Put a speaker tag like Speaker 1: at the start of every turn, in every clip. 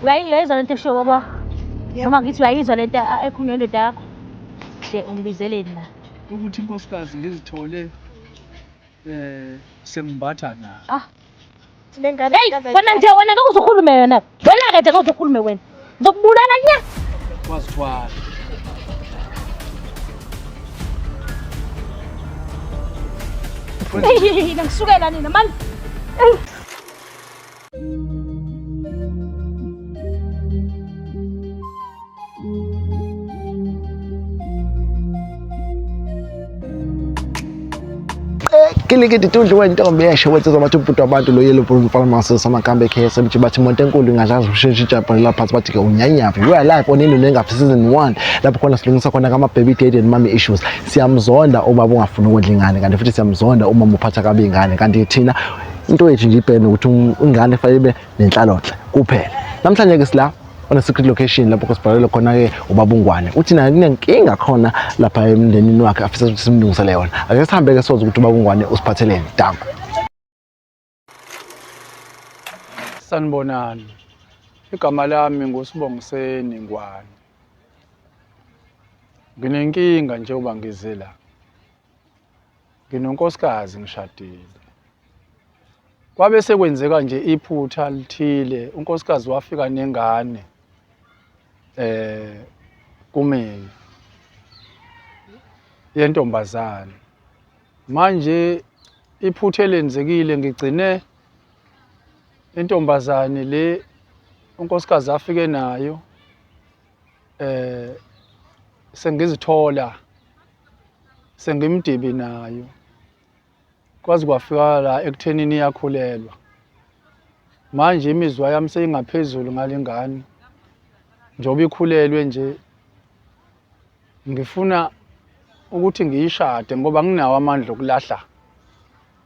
Speaker 1: Uyayizwa lento esho baba? Noma ngithi uyayizwa lento ekhulunywa indoda yakho? Ungibizele na.
Speaker 2: Ukuthi inkosikazi ngizithole sengibatha na.
Speaker 1: Hey, wena nje wena ngokuzokhuluma yona. Wena ke nje ngokuzokhuluma wena. Ngizokubulala nya.
Speaker 2: Wazithwala.
Speaker 1: Hey, ngisukela nina man.
Speaker 3: Kilikiti tudliwe intombi yesho wethi zobathuputu abantu lo yellow brown pharmacy samakambe KSM bathi monto enkulu ngazazi ushintsha ijapani lapha bathi ke unyanyavi we are live on into nengafi season 1 lapho khona silungisa khona kama baby daddy and mommy issues siyamzonda ubaba ungafuna ukudla ingane kanti futhi siyamzonda uma uphatha kabi ingane kanti thina into yethu nje ibhene ukuthi ingane fanele ibe nenhlalonhle kuphela namhlanje ke sila on a secret location lapho kusibhalela khona ke ubabungwane uthi naye inenkinga khona lapha emndenini wakhe afisa ukuthi simlungisele yona ake sihambe ke soze ukuthi ubabungwane usiphathelene danko.
Speaker 2: Sanibonani. Igama lami nguSibongiseni Ngwane. Nginenkinga nje uba ngize la. Nginonkosikazi ngishadile. Kwabe sekwenzeka nje iphutha lithile unkosikazi wafika nengane kumina yentombazane manje iphutha elenzekile ngigcine intombazane le unkosikazi afike nayo sengizithola sengimdibi nayo kwazi kwafika la ekuthenini yakhulelwa manje imizwa yami seyingaphezulu ngalengane njobe ikhulelwe nje ngifuna ukuthi ngiyishade ngoba nginawo amandla okulahla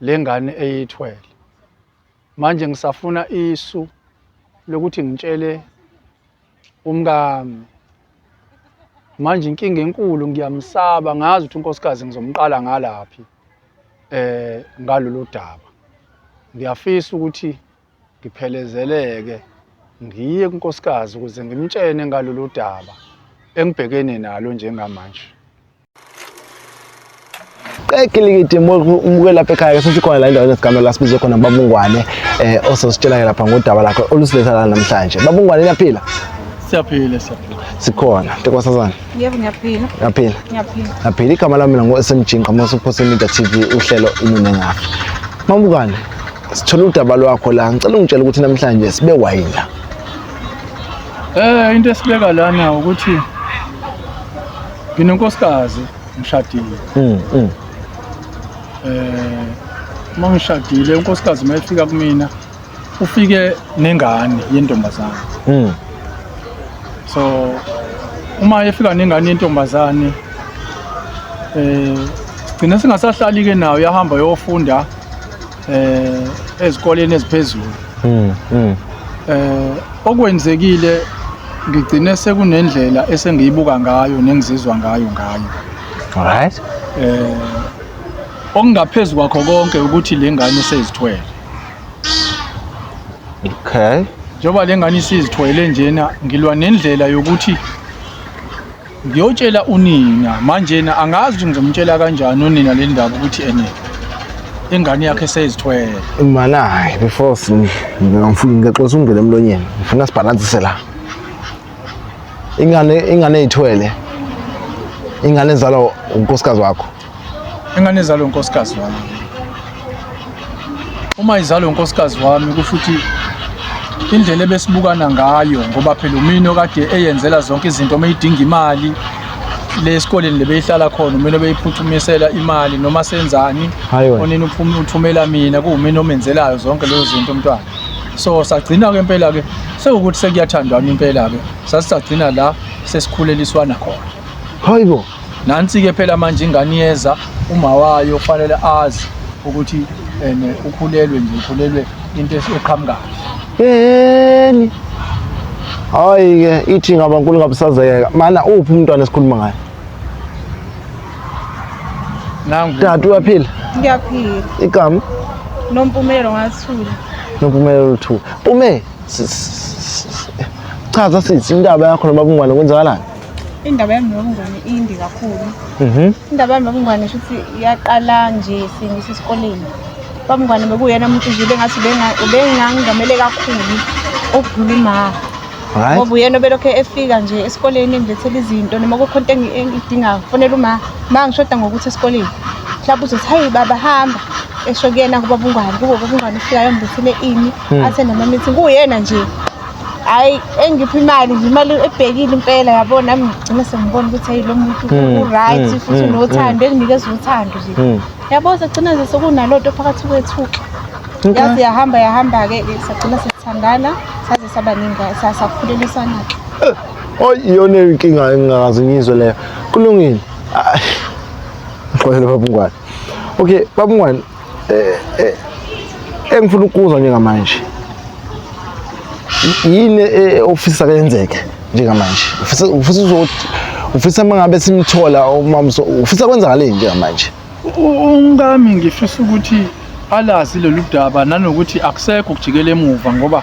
Speaker 2: lengane eyithwele manje ngisafuna isu lokuthi ngitshele umkami manje inkinga enkulu ngiyamsaba ngazi ukuthi unkosikazi ngizomqala ngalaphi ngalolu daba ngiyafisa ukuthi ngiphelezeleke ngiye kunkosikazi ukuze ngimtshene ngalolu daba engibhekene nalo njengamanje.
Speaker 3: Kilikiti umbuke lapha ekhaya sesikhona la indawo esigama la sibize khona babungwane osositshela lapha ngodaba lakho olusiletha la namhlanje babungwane yaphila
Speaker 2: siyaphila
Speaker 3: sikhona ntokwasazana
Speaker 1: Yebo ngiyaphila.
Speaker 3: Yaphila igama lami mina ngo-SMG Nqamoso Phosphate Media TV uhlelo inune ngafi Mabungwane sithola udaba lwakho la ngicela ungitshele ukuthi namhlanje sibe wayila
Speaker 2: into esibeka lana ukuthi nginonkosikazi ngishadile mangishadile unkosikazi mayefika kumina ufike nengane yentombazane so uma efika nengane yentombazane sigcina singasahlali ke nayo yahamba yofunda ezikoleni eziphezulu okwenzekile ngigcine sekunendlela esengiyibuka ngayo nengizizwa ngayo
Speaker 3: alright
Speaker 2: okungaphezulu kwakho konke ukuthi lengane sezithwele
Speaker 3: okay
Speaker 2: njoba lengane isizithwele njena ngilwa nendlela yokuthi ngiyotshela unina manje na angazi ukuthi ngizomtshela kanjani unina le ndaba ukuthi ingane yakhe sezithwele
Speaker 3: mana before ngixoxa ungene emlonyeni ngifuna sibalansise la ingane eyithwele ingane ezalwa unkosikazi wakho
Speaker 2: ingane ezalwa unkosikazi wami uma izalwa unkosikazi wami kusho ukuthi indlela ebesibukana ngayo ngoba phela umini okade eyenzela zonke izinto mayidinga imali lesikoleni lebeyihlala khona umini obeyiphuthumisela imali noma senzani onini uthumela mina kuwumini omenzelayo zonke lezo zinto umntwana so sagcina ke impela ke sekuthi sekuyathandwana impela ke sasagcina la sesikhuleliswana khona
Speaker 3: hayibo
Speaker 2: nansi ke phela manje ingane yeza uma wayo fanele azi ukuthi ukhulelwe into eqhamukayo
Speaker 3: yeni hayi ke ithi ngabankulu ngabusazeka mana uphi umntwana esikhuluma ngaye
Speaker 2: nangu
Speaker 3: tatu uyaphila
Speaker 1: Ngiyaphila.
Speaker 3: igama
Speaker 1: Nompumelo ngathula.
Speaker 3: Nompumelo 2 Pume chaza sisi indaba yakho nobabungwane kwenzakalani?
Speaker 4: Indaba yami nobungane indi kakhulu.
Speaker 3: Indaba
Speaker 4: yami nobungane futhi iyaqala nje singisesikoleni. Babungane bekuyena umuntu nje bengathi ubengangamele kakhulu okudlula
Speaker 3: right.
Speaker 4: Ngoba uyena obelokho efika nje esikoleni engilethela izinto noma kukhonto engidingayo kufanele uma ngishoda ngokuthi esikoleni mhlawumbe uzothi hayi baba hamba esho kuyena kubabungane kube babungane ufikayo ngilethele ini athenda ama meeting kuyena nje hayi engiphi imali nje imali ebhekile impela yabona nami ngicela sengibona ukuthi hayi lo muntu u-right futhi unothando enginikeza uthando nje yabo sagcina nje sokunalonto phakathi kwethu yazi yahamba-ke sagcina sesithandana saze saba ninga sasakhulelisana
Speaker 3: iyona inkinga engingakaze ngizwe leyo kulungile ngixolele babungwane. Okay babungwane engifuna ukuzwa njengamanje yini ofisa kuyenzeke njengamanje ufisa mangabe simthola umama ufisa kwenzakaleni njengamanje?
Speaker 2: Ungami ngifisa ukuthi alazi lolu daba nanokuthi akusekho ukujikela emuva ngoba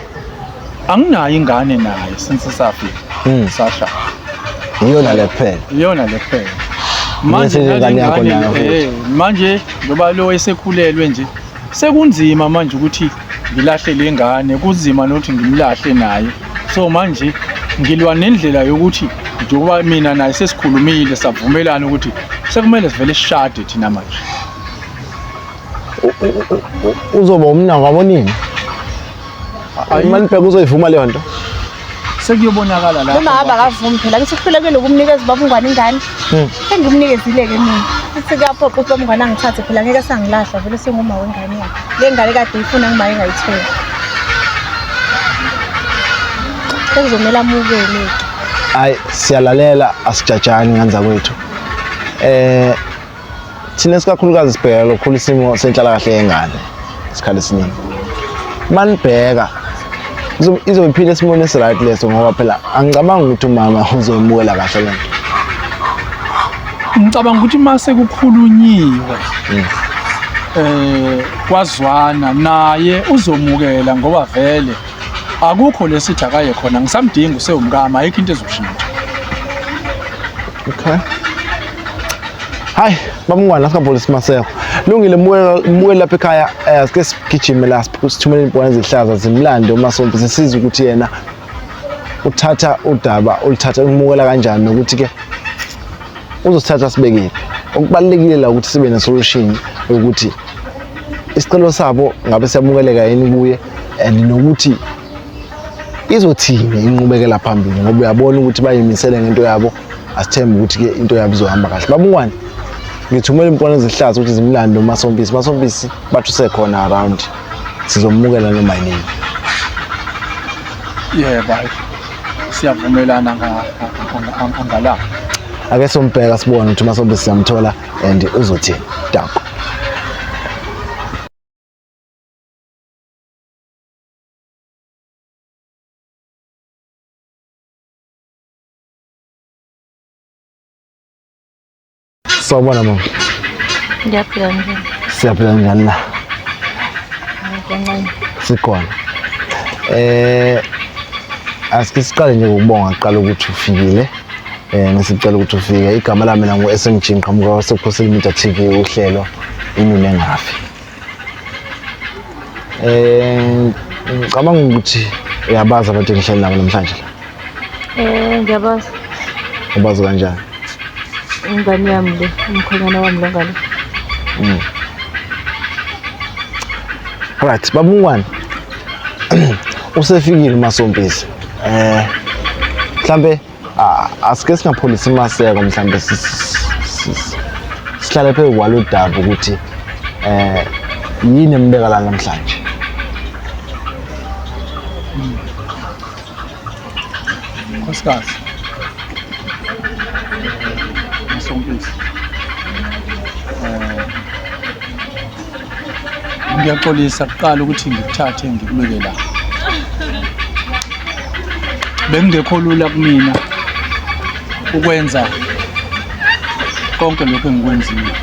Speaker 2: anginayo ingane naye since safika sasha
Speaker 3: iyona lephela
Speaker 2: manje ngoba lo esekhulelwe nje sekunzima manje ukuthi ngilahle lengane kunzima nokuthi ngimlahle naye so manje ngilwa nendlela yokuthi njengoba mina naye sesikhulumile savumelana ukuthi sekumele sivele sishade thina manje.
Speaker 3: Uzoba umnako abonini Manibheka uzoyivuma leyo nto
Speaker 2: sekuyobonakala lapho
Speaker 4: noma ngaba akavumi phela ngithi kuhleleke lokumnikeza babungwane ingane sengimnikezile-ke mina futhi kuyaphoqa ukuthi babungwane angithathe phela ngeke sangilahla vele senguma wengane yakhe le ngane kade ifuna ngimaye engayitholi sekuzomela amukele.
Speaker 3: Hayi siyalalela asijajani nganza kwethu thina esikakhulukazi sibheka lokhulu isimo senhlalakahle yengane isikhathi esiningi manibheka izophila esimweni esiright leso ngoba phela angicabanga ukuthi umama uzoyimukela kahle lento.
Speaker 2: Ngicabanga ukuthi mase kukhulunyiwe kwazwana naye uzomukela ngoba vele akukho lesithi akaye khona ngisamdinga usewumkama ayikho into ezoshintsha.
Speaker 3: Okay. Hayi babungwane asikapolisi Maseko lungile muke lapha ekhaya asike sigijime la sithumele impwana ezihlaza zimlande uMasompi sisiza ukuthi yena uthatha udaba ulithatha umukela kanjani nokuthi ke uzosithatha sibekephi. Okubalekile la ukuthi sibe ne solution ukuthi isicelo sabo ngabe siyamukeleka yini kuye and nokuthi izothini inqubekela phambili ngoba uyabona ukuthi bayimisele ngento yabo asithembe ukuthi ke into yabo izohamba kahle. Babungwane ngithumela impwana ezihlaza ukuthi zimlande uMasompisi bathu sekhona around sizomukela noma yini.
Speaker 2: Yebo siyavumelana ngala
Speaker 3: ake sombheka sibone ukuthi uMasompisi siyamthola and uzothini Dako. Sawubona mama.
Speaker 1: Ngiyaphila njani?
Speaker 3: Siyaphila njani la?
Speaker 1: Kancane.
Speaker 3: Sikhona. Asike siqale nje ukubonga aqala ukuthi ufikile. Ngisicela ukuthi ufike. Igama lami mina ngu-SMG ngiqhamuka wasePhosile Media TV uhlelo inini engafi. Ngicabanga ukuthi uyabaza abantu engihleli nabo namhlanje la.
Speaker 1: Ngiyabaza.
Speaker 3: Ubaza kanjani?
Speaker 1: Ingane yami le, umkhonyana wami lo ngale.
Speaker 3: Right, babungwane. Usefikile uMasompisi. Mhlambe asike singapholisi Maseko mhlambe sihlale phe kwalo daba ukuthi yini embeka la namhlanje.
Speaker 2: Nkosikazi Masompisi ngiyaxolisa kuqala ukuthi ngikuthathe ngikubeke la. Bengekho lula kumina ukwenza konke lokho engikwenzile.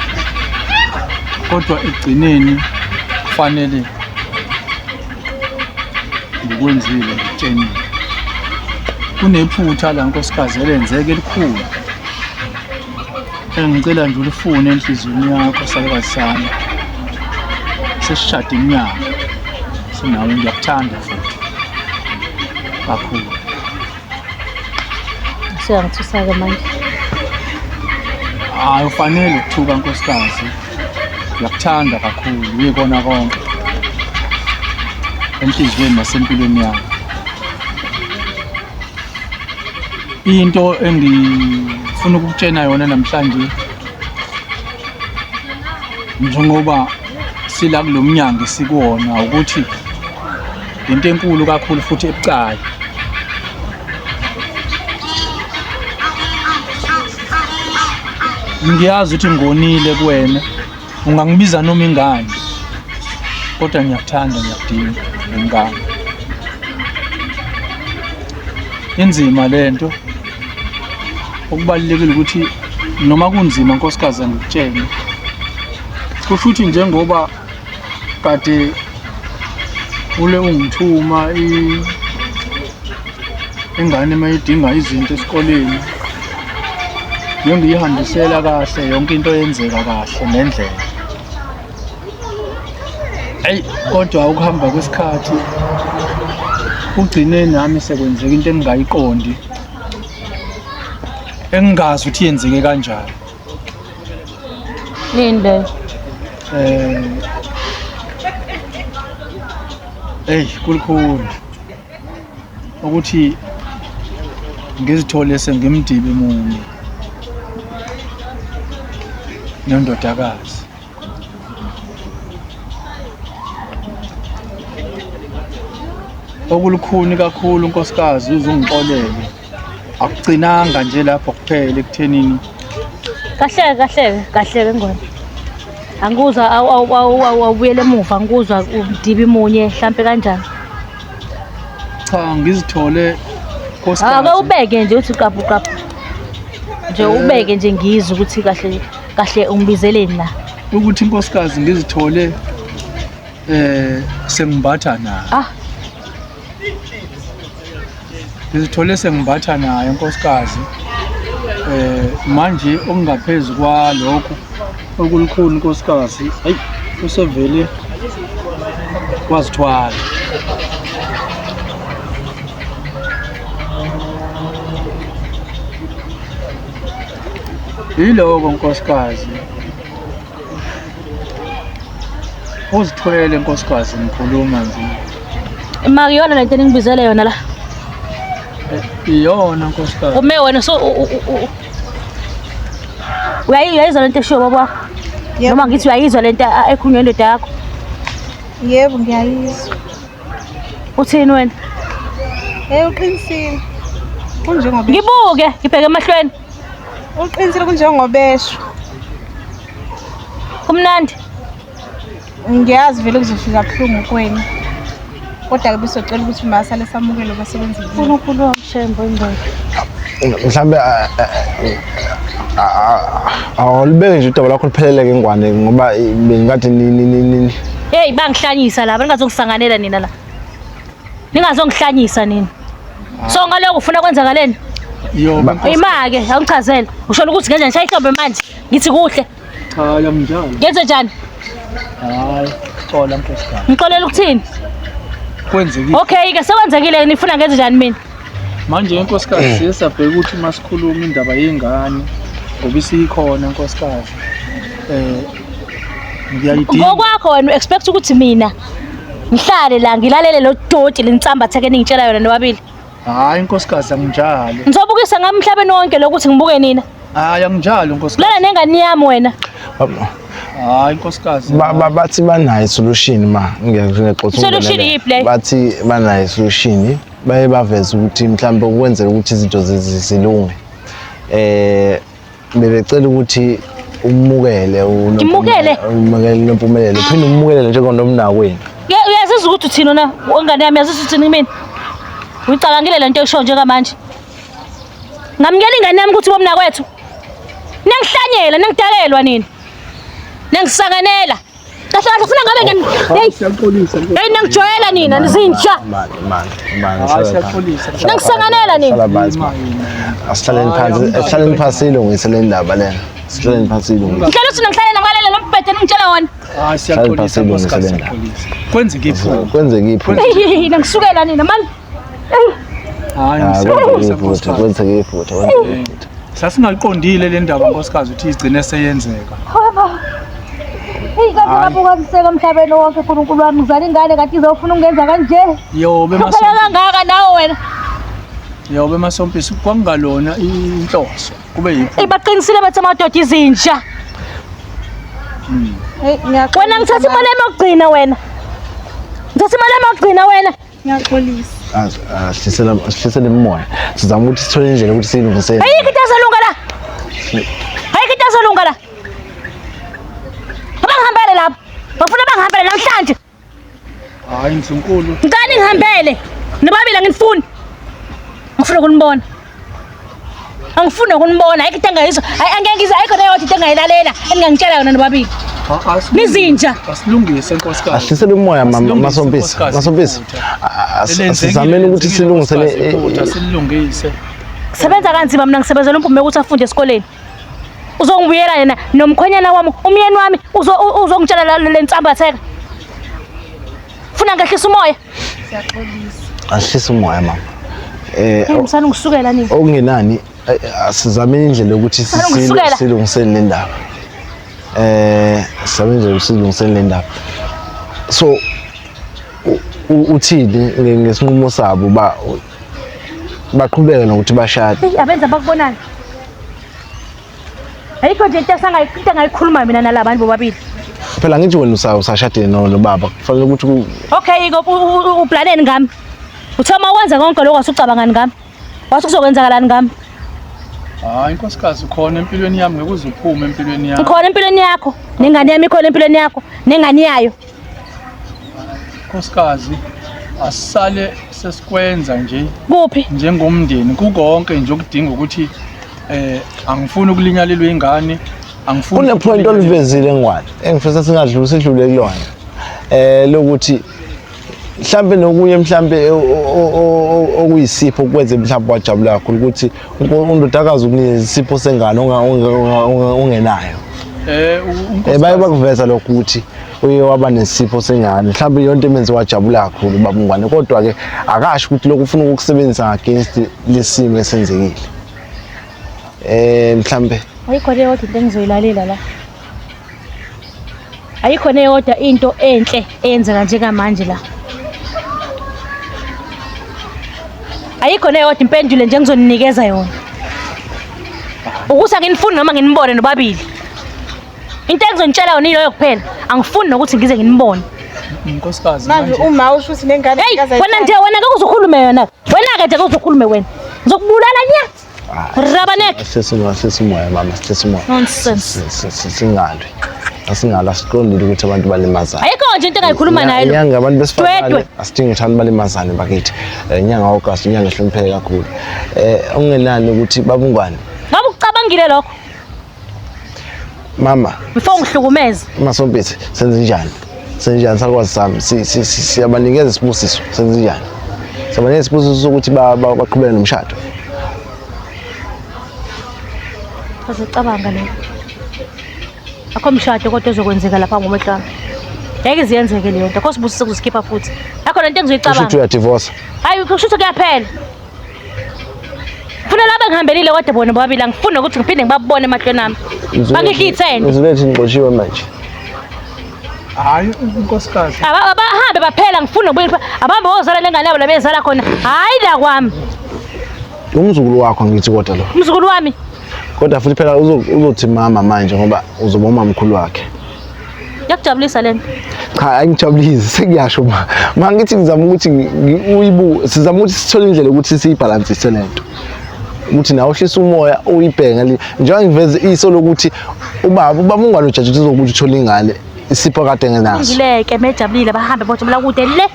Speaker 2: Kodwa egcineni kufanele ngikwenzile ngitshenile. kunephutha la nkosikazi elenzeke elikhulu. Engicela nje ulifune enhliziyweni yakho salukazi sami. Sesishada iminyaka. Sinawe ngiyakuthanda futhi. Kakhulu.
Speaker 1: Siyangithusa-ke manje.
Speaker 2: Hayi ufanele ukuthuka nkosikazi. Ngiyakuthanda kakhulu uyikona konke. Enhliziyweni nasempilweni yakho. Into engifuna ukukutshena yona namhlanje njengoba sila kulomnyango sikuwona ukuthi into enkulu kakhulu futhi ebucayi. Ngiyazi ukuthi ngonile kuwena ungangibiza noma ingane kodwa ngiyakuthanda ngiyakudinga ngengane. Inzima lento okubalekile ukuthi noma kunzima nkosikazi angikutshene. Kusho ukuthi njengoba kade ule ungithuma ingane mayidinga izinto esikoleni ngiyihambisela kahle yonke into yenzeka kahle ngendlela. Kodwa ukuhamba kwesikhathi ugcine nami sekwenzeka into engingayiqondi engingazi ukuthi yenzeke kanjani.
Speaker 1: Yini le?
Speaker 2: Kulikhulu ukuthi ngizithole sengimdibi munye nondodakazi. Okulukhuni kakhulu nkosikazi uzungixolele. Akugcinanga nje lapho kuphela ekuthenini.
Speaker 1: Kahle ngone. Angikuzwa awubuyele emuva ngikuzwa udibi munye mhlambe kanjani.
Speaker 2: Cha ngizithole nkosikazi.
Speaker 1: Ake ubeke nje uthi qaphu. Nje ubeke nje ngizwe ukuthi kahle ungibizeleni la.
Speaker 2: Ukuthi inkosikazi ngizithole sengibatha naye. Ngizithole sengibatha naye nkosikazi. Manje okungaphezulu kwalokho okulukhulu nkosikazi usevele wazithwala. Yiloko nkosikazi uzithwele nkosikazi ngikhuluma nje.
Speaker 1: Imaki yona lento engibizele yona la.
Speaker 2: Iyona nkosikazi.
Speaker 1: Ume wena uyayizwa lento eshiwo baba wakho? Noma ngithi uyayizwa lento ekhulunywa indoda yakho?
Speaker 4: Yebo ngiyayizwa.
Speaker 1: Uthini wena?
Speaker 4: Uqinisile. Kunjengoba
Speaker 1: ngibuke ngibheke emahlweni.
Speaker 4: Uqinisile kunjengobesho.
Speaker 1: Kumnandi.
Speaker 4: Ngiyazi vele kuzofika kuhlungu kuwena. Kodwa ke bisocela ukuthi masale samukele basebenzi.
Speaker 1: uNkulunkulu wamshembo indoda.
Speaker 3: Mhlambe awulibeke nje udaba lakho lipheleleke ingwane ngoba bengathi nini.
Speaker 1: Hey bangihlanyisa la bengazongisanganela nina la. Ningazongihlanyisa nini. So ngaloko ufuna kwenzakaleni? Imake awuchazela. Ushona ukuthi ngenze ngishaye ihlombe manje. Ngithi kuhle.
Speaker 2: Cha yamnjalo.
Speaker 1: Ngenze njani?
Speaker 2: Hayi, xola nkosikazi.
Speaker 1: Ngixolela ukuthini?
Speaker 2: Kwenzekile.
Speaker 1: Okay ke sekwenzekile nifuna ngenze njani mina?
Speaker 2: Manje inkosikazi siyesabheka ukuthi masikhuluma indaba yengane ngoba isikhona inkosikazi. Ngiyayidinga.
Speaker 1: Ngokwakho wena expect ukuthi mina ngihlale la ngilalele lo doti lentsamba theke ningitshela yona nobabili.
Speaker 2: Hayi inkosikazi anginjalo.
Speaker 1: Ngizobukisa ngamhlabeni wonke lokuthi ngibuke nina.
Speaker 2: Hayi anginjalo inkosikazi.
Speaker 1: Lana nengane yami wena.
Speaker 2: Hayi inkosikazi.
Speaker 3: Bathi banayo solution ma ngiyaqoqa.
Speaker 1: Solution yiplay.
Speaker 3: Bathi banayo solution. Baye baveza ukuthi mhlawumbe ukwenzela ukuthi izinto zilunge. Bebecela ukuthi umukele nompumelelo phinde umukele njengonomnakwenu.
Speaker 1: Uyazizwa ukuthi uthini na ongane yami yazizwa uthini kimi? Uyicabangile lento esho njengamanje. Ngamukela ingane yami ukuthi bomna kwethu. Nengihlanyela nengidakelwa nini? Nengisanganela. kahle kahle ufuna ngabe hey
Speaker 2: Siyaxolisa.
Speaker 1: hey nangijwayela nina nizintsha
Speaker 2: Siyaxolisa.
Speaker 1: nangisanganela nina
Speaker 3: asihlaleni phansi silungise le ndaba lena. Sihlaleni phansi silungise.
Speaker 1: Mhlawumbe uthi nangihlalela ngalalela lo mbhede ningitshela wona.
Speaker 2: Siyaxolisa nkosikazi. Kwenzeke iphutha.
Speaker 3: Kwenzeke iphutha.
Speaker 1: Nangisukela nina man.
Speaker 3: Kwenzeke iphutha.
Speaker 2: Sasingaliqondile le ndaba nkosikazi ukuthi igcine seyenzeka.
Speaker 1: Hey kanti ngabuka mseka emhlabeni wonke uNkulunkulu wami ngizala ingane kanti izofuna ungenza kanje.
Speaker 2: Yobe
Speaker 1: Kuphela kangaka nawe wena.
Speaker 2: Yobe Masompisi kwangalona inhloso. Kube yiphi?
Speaker 1: Ibaqinisile bathi amadoda izintsha.
Speaker 4: Hey
Speaker 1: Wena ngithatha imali emagcina wena. Ngithatha imali emagcina wena.
Speaker 4: Ngiyaxolisa.
Speaker 3: Sihlisele umoya. Sizama ukuthi sithole indlela ukuthi silungisele.
Speaker 1: Ayikho into ezolunga la. Ayikho into ezolunga la. Abangihambele lapha. Bafuna bangihambele namhlanje.
Speaker 2: Hayi Mhlunkulu.
Speaker 1: Ngicela ngihambele. Nibabili angifuni. Ngifuna ukunibona. Angifuni ukunibona. Ayikho into engayizwa. Angeke ngizwe ayikho nayo into engayilalela engangitshela yona nibabili. Nizintsha.
Speaker 2: Asilungise nkosikazi.
Speaker 3: Asihlisele umoya Masompisi. Masompisi. Sizameni ukuthi silungisele
Speaker 2: asilungise.
Speaker 1: Sebenza kanzima mina ngisebenzela umphume ukuthi afunde esikoleni. Uzongibuyela yena nomkhonyana wami, umyeni wami uzongitshela le ntsambatheka. Funa ngehlisa umoya.
Speaker 4: Siyaxolisa.
Speaker 3: Asihlise umoya mama.
Speaker 1: Ngisana ngisukela nini?
Speaker 3: Okungenani sizameni indlela yokuthi silungisele le ndaba. Sizameni indlela yokuthi silungisele le ndaba. So uthini ngesinqumo sabo baqhubeka nokuthi bashade?
Speaker 1: Abenza bakubonana. Ayikho nje into engayikhuluma mina nalabantu bobabili.
Speaker 3: Phela ngithi wena usashadile no baba. Kufanele ukuthi
Speaker 1: Okay, uplaneni ngami. Uthoma wenza konke lokho wasucabangani ngami. Wasukuzokwenzakalani ngami.
Speaker 2: Hayi nkosikazi ukhona empilweni yami ngeke uzuphume empilweni yami.
Speaker 1: Ngikhona empilweni yakho, nengane yami ikhona empilweni yakho, nengane yayo.
Speaker 2: Nkosikazi asisale sesikwenza nje.
Speaker 1: Kuphi?
Speaker 2: Njengomndeni kukonke nje okudinga ukuthi angifuni ukulinyalelwa ingane, angifuni.
Speaker 3: Kune point olivezile ngwani. Engifisa singadluli sidlule kulona. Lokuthi mhlambe nokunye mhlambe okuyisipho kwenze mhlambe wajabula kakhulu ukuthi undodakazi ukunikeza isipho sengane ungenayo. Baye bakuveza lokho ukuthi uye waba nesipho sengane mhlambe yonke imenze wajabula kakhulu babungwane kodwa ke akasho ukuthi lokho ufuna ukusebenzisa against lesimo esenzekile. Mhlambe
Speaker 1: ayikho le yodwa into engizoyilalela la. Ayikho ne yodwa into enhle eyenzeka njengamanje la. Ayikho ne yodwa impendulo nje ngizoninikeza yona. Ukusa nginifuni noma nginibone nobabili. Into engizonitshela yona iyoyo kuphela. Angifuni nokuthi ngize nginibone.
Speaker 2: Nkosikazi
Speaker 4: Manje uma usho ukuthi nengane
Speaker 1: wena nje wena ke uzokhuluma yona. Wena ke uzokhuluma wena. Ngizokubulala nya. Rabanek.
Speaker 3: Sesimoya mama sesimoya.
Speaker 1: Nonsense.
Speaker 3: Singalwe. Asingala siqondile ukuthi abantu balimazana.
Speaker 1: Ayikho nje into engayikhuluma nayo.
Speaker 3: Inyanga abantu besifazane asidingi ukuthi abantu balimazane bakithi. Inyanga August inyanga ehlonipheke kakhulu. Ongenani ukuthi babungwane.
Speaker 1: Ngabe ucabangile lokho?
Speaker 3: Mama.
Speaker 1: Before ngihlukumeze.
Speaker 3: Masompisi senze njani? Senze njani sakwazi sami? Siyabanikeza isibusiso. Senze njani? Siyabanikeza isibusiso sokuthi baqhubeke nomshado.
Speaker 1: Azocabanga lo. Akho mshado kodwa ezokwenzeka lapha ngomehlanga. Ngeke iziyenzeke leyo nto. Akho sibusise kuzikhipha futhi. Akho lento engizoyicabanga.
Speaker 3: Kusho uya divorce.
Speaker 1: Hayi kusho ukuthi kuyaphela. Funa laba ngihambelile kodwa bona bobabili angifuni ukuthi ngiphinde ngibabone emahlweni ami. Bangihlithene.
Speaker 3: Uzilethi ngiqoshiwe manje.
Speaker 2: Hayi nkosikazi.
Speaker 1: Abahambe baphela ngifuna ukubuyela. Abambe ozala lengane yabo labezala khona. Hayi la kwami.
Speaker 3: Umzukulu wakho ngithi kodwa lo.
Speaker 1: Umzukulu wami.
Speaker 3: Kodwa futhi phela uzothi mama manje ngoba uzoba umamkhulu wakhe.
Speaker 1: Yakujabulisa lento.
Speaker 3: Cha angijabulisi sekuyasho ma ngithi ngizama ukuthi sizama ukuthi sithole indlela ukuthi siyibalansise lento. Ukuthi nawe uhlisa umoya uyibhenge njengoba ngiveze iso lokuthi ubaba ungalo jaji ukuthi uzokuthi uthola ingane isipho kade ngenaso.
Speaker 1: Ngileke mejabulile bahambe bojabula kude le.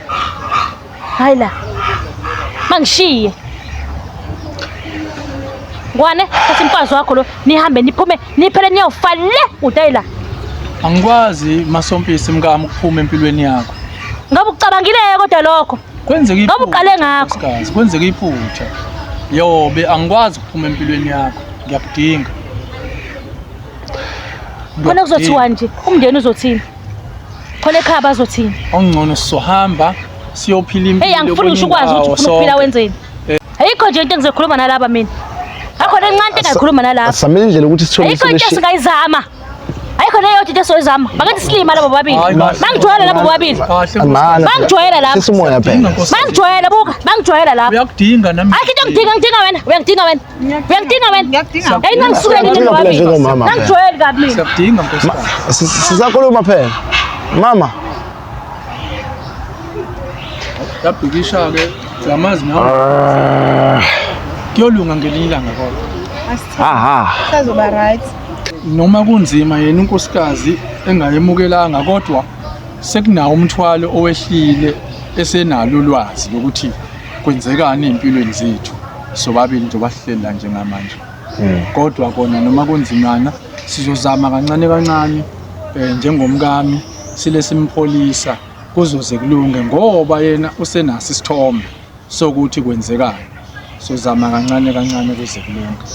Speaker 1: Hayi la. Mangishiye. Ngwane, sesimfazi wakho lo nihambe niphume niphele niyofa le udayila.
Speaker 2: Angikwazi masompisi mkami ukuphuma empilweni yakho.
Speaker 1: Ngabe ucabangile kodwa lokho?
Speaker 2: Kwenzeka
Speaker 1: Ngabe uqale ngakho?
Speaker 2: Kwenzeka iphutha. Yobe angikwazi ukuphuma empilweni yakho. Ngiyakudinga.
Speaker 1: Khona kuzothiwa nje umndeni uzothini? Khona ekhaya bazothini?
Speaker 2: Ongcono sizohamba siyophila impilo.
Speaker 1: Hey angifuni ngisho ukwazi ukuthi ufuna ukuphila wenzeni. Ayikho nje into engizokhuluma nalaba mina. Akhona encane engayikhuluma nalaba.
Speaker 3: Samele indlela ukuthi sithole
Speaker 1: Ayikho into esingayizama. Ayikho neyo into esoyizama. Bakithi silima labo bobabili. Bangijwayela labo bobabili. Bangijwayela lapha.
Speaker 3: Sisimoya phela.
Speaker 1: Bangijwayela buka, bangijwayela lapha.
Speaker 2: Uyakudinga nami.
Speaker 1: Ayikho into ngidinga wena. Uyangidinga wena. Uyangidinga wena.
Speaker 4: Ngiyakudinga.
Speaker 1: Hey nangisuke ngine bobabili. Bangijwayela kabi mina.
Speaker 2: Siyakudinga nkosikazi.
Speaker 3: Sisakhuluma phela. Mama.
Speaker 2: Yabhikisha ke zamazi nawe. Kuyolunga ngelinye ilanga kodwa.
Speaker 4: Sazoba right.
Speaker 2: Noma kunzima yena unkosikazi engayemukelanga kodwa sekunawo umthwalo owehlile esenalo ulwazi lokuthi kwenzekani empilweni zethu sobabili nje bahlela njengamanje. Kodwa kona noma kunzimana sizozama kancane kancane njengomkami sile simpholisa kuzoze kulunge ngoba yena usenasi isithombe sokuthi kwenzekani. Sizozama kancane kancane kuze kulunge.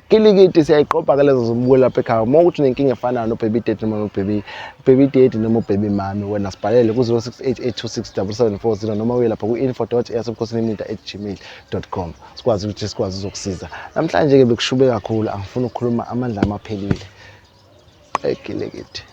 Speaker 3: Kilikiti siyayiqopha ke lezo zobuko lapha ekhaya. Uma ukuthi unenkinga efanayo no baby daddy noma no baby daddy noma baby mami wena sibhalele ku 0688267740 noma uye lapha ku info.yasemkhosini@gmail.com sikwazi ukuthi sikwazi ukukusiza. Namhlanje ke bekushube kakhulu angifuni ukukhuluma amandla amaphelile. Kilikiti.